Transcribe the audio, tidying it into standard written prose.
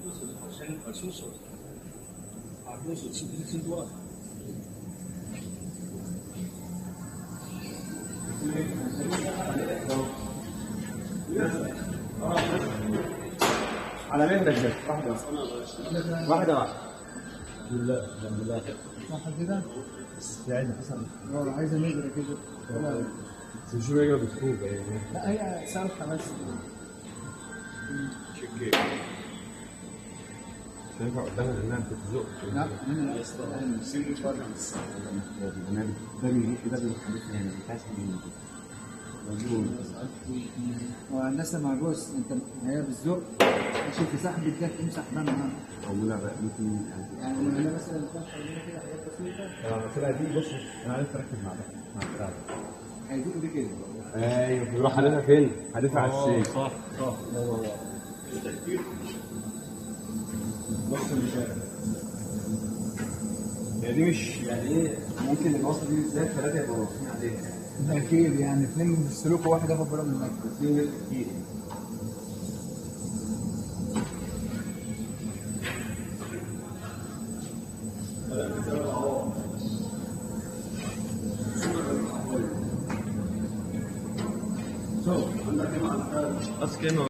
入手的好像好新手啊，入手轻多了。على مهلك بس واحدة واحدة واحدة. بالله الحمد لله. صح كده؟ يعني حسن. عايزة نجري كده. شو بقى بتكون لا هي سالكة بس. شايفها قدامك انها بتزق. لا هنا ده بيروح كده بيخليك يعني بتحس والناس مع جوز انت هي بالذوق عشان تسحب الجهه تمسح بقى معاها. او لا بقى ممكن يعني انا مثلا بسحب كده حاجات بسيطه. الفرقه دي بص انا عايز اركز مع ده مع الدراع. هيدوق دي كده. ايوه بيروح حادفها فين؟ حادفها على السيف. صح صح. بص هي دي مش يعني ايه ممكن الوصفه دي بالذات ثلاثه يبقوا واقفين عليها. اكيد يعني اثنين سلوك واحد ياخد باله من المكتب. اثنين كتير. So, عندك كلمة